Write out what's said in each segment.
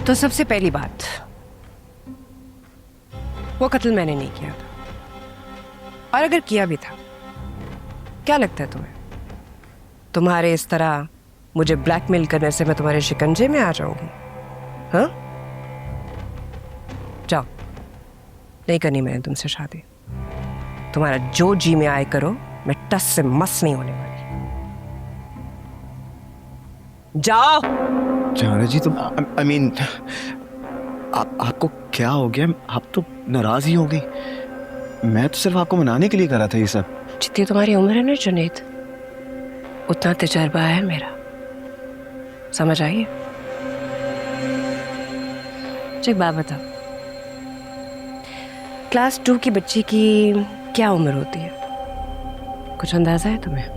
तो सबसे पहली बात, वो कत्ल मैंने नहीं किया था, और अगर किया भी था, क्या लगता है तुम्हें तुम्हारे इस तरह मुझे ब्लैकमेल करने से मैं तुम्हारे शिकंजे में आ जाऊंगी? हाँ, जाओ, नहीं करनी मैंने तुमसे शादी। तुम्हारा जो जी में आए करो, मैं टस से मस नहीं होने वाली। जाओ। जाना जी, तुम I mean, आपको क्या हो गया? आप तो नाराज ही हो गई। मैं तो सिर्फ आपको मनाने के लिए कर रहा था ये सब। जितनी तुम्हारी उम्र है ना जुनैद, उतना तजर्बा है मेरा, समझ आइए। एक बात बताओ, क्लास 2 की बच्ची की क्या उम्र होती है? कुछ अंदाजा है तुम्हें?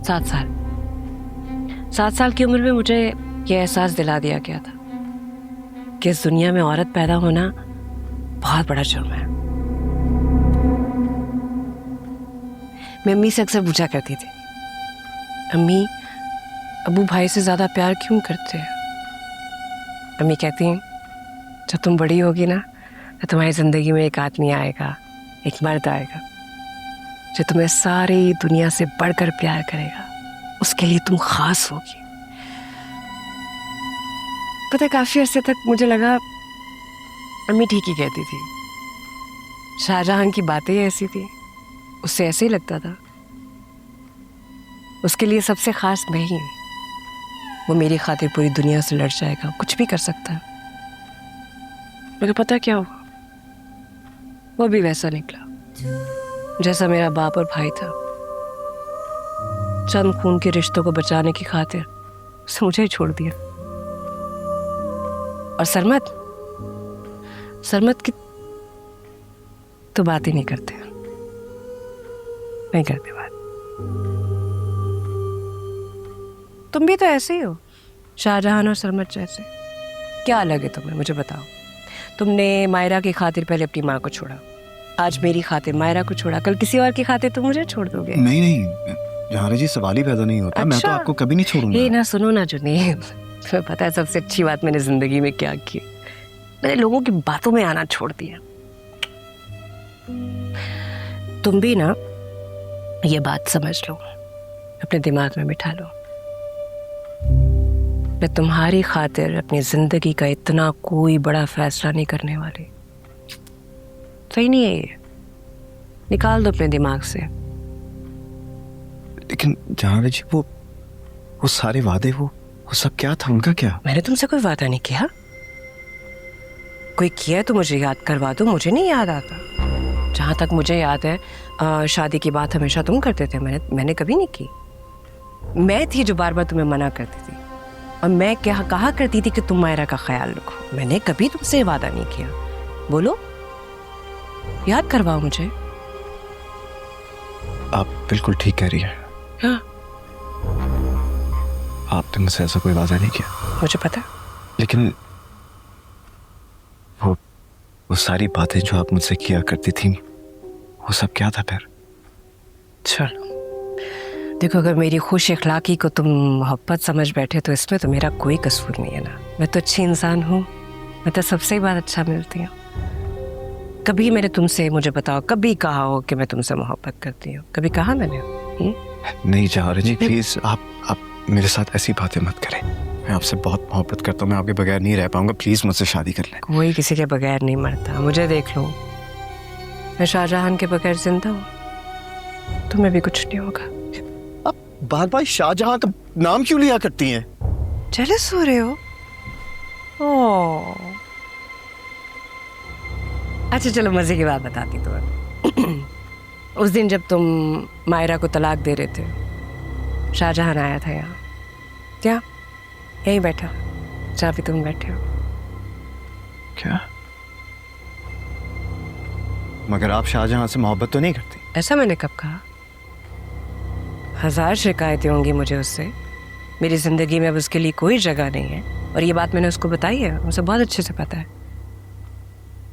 7 साल। 7 साल की उम्र में मुझे यह एहसास दिला दिया गया था कि इस दुनिया में औरत पैदा होना बहुत बड़ा जुर्म है। मैं अम्मी से अक्सर पूछा करती थी, अम्मी अबू भाई से ज्यादा प्यार क्यों करते हैं? अम्मी कहती हैं, जब तुम बड़ी होगी ना तो तुम्हारी जिंदगी में एक आदमी आएगा, एक मर्द आएगा जो तुम्हें सारी दुनिया से बढ़कर प्यार करेगा, उसके लिए तुम खास होगी। पता है, काफी अरसे तक मुझे लगा अम्मी ठीक ही कहती थी। शाहजहां की बातें ही ऐसी थी, उससे ऐसे ही लगता था उसके लिए सबसे खास मैं ही हूं। वो मेरी खातिर पूरी दुनिया से लड़ जाएगा, कुछ भी कर सकता है। मगर पता क्या हुआ, वो भी वैसा निकला जैसा मेरा बाप और भाई था। चंद खून के रिश्तों को बचाने की खातिर उसने मुझे ही छोड़ दिया। और सरमत की तो बात ही नहीं करते, नहीं करते बात। तुम भी तो ऐसे ही हो, शाहजहां और सरमत जैसे। क्या अलग है तुम्हें, मुझे बताओ। तुमने मायरा की खातिर पहले अपनी माँ को छोड़ा, आज मेरी खातिर मायरा को छोड़ा, कल किसी और की खातिर तुम मुझे छोड़ दोगे? नहीं नहीं जहां जी, सवाल ही पैदा नहीं होता। अच्छा? मैं तो आपको कभी नहीं छोड़ूंगा। ये ना सुनो ना जुनैद, तुम्हें पता है सबसे अच्छी बात मैंने जिंदगी में क्या की? मैंने लोगों की बातों में आना छोड़ दिया। तुम भी ना ये बात समझ लो, अपने दिमाग में बिठा लो। मैं तुम्हारी खातिर अपनी जिंदगी का इतना कोई बड़ा फैसला नहीं करने वाली। सही नहीं है ये, निकाल दो अपने दिमाग से। लेकिन जहां जी, वो सारे वादे, वो सब क्या था? उनका क्या? मैंने तुमसे कोई वादा नहीं किया। कोई किया तो मुझे याद करवा दो, मुझे नहीं याद आता। जहां तक मुझे याद है शादी की बात हमेशा तुम करते थे, मैंने कभी नहीं की। मैं थी जो बार बार तुम्हें मना करती थी, और मैं क्या कहा करती थी कि तुम मायरा का ख्याल रखो। मैंने कभी तुमसे वादा नहीं किया। बोलो, याद करवाओ मुझे। आप बिल्कुल ठीक कह रही है। हाँ, आपने मुझसे ऐसा कोई वादा नहीं किया, मुझे पता। लेकिन वो सारी बातें जो आप मुझसे किया करती थी, वो सब क्या था फिर? चलो देखो, अगर मेरी खुश इखलाकी को तुम मोहब्बत समझ बैठे तो इसमें तो मेरा कोई कसूर नहीं है ना। मैं तो अच्छी इंसान हूँ, मैं तो सबसे ही बात अच्छा मिलती हूँ। कभी मैंने तुमसे, मुझे बताओ, कभी कहा हो कि मैं तुमसे मोहब्बत करती हूँ? कभी कहा मैंने? नहीं जहां जी, प्लीज आप मेरे साथ ऐसी बातें मत करें। मैं आपसे बहुत मोहब्बत करता हूँ, मैं आपके बगैर नहीं रह पाऊंगा। प्लीज मुझसे शादी कर लें। कोई किसी के बगैर नहीं मरता, मुझे देख लो, मैं शाहजहां के बगैर जिंदा हूँ, तुम्हें भी कुछ नहीं होगा। आप बार बार शाहजहां का नाम क्यों लिया करती हैं? जेलस हो रहे हो? ओह, अच्छा चलो मजे की बात बताती तुम्हें। उस दिन जब तुम मायरा को तलाक दे रहे थे, शाहजहां आया था यहाँ, क्या यहीं बैठा जहाँ भी तुम बैठे हो। क्या? मगर आप शाहजहां से मोहब्बत तो नहीं करती? ऐसा मैंने कब कहा? 1000 शिकायतें होंगी मुझे उससे, मेरी जिंदगी में अब उसके लिए कोई जगह नहीं है, और ये बात मैंने उसको बताई है, उसे बहुत अच्छे से पता है।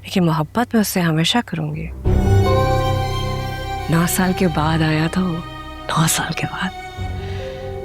लेकिन मोहब्बत मैं उससे हमेशा करूंगी। 9 साल के बाद आया था वो, 9 साल के बाद।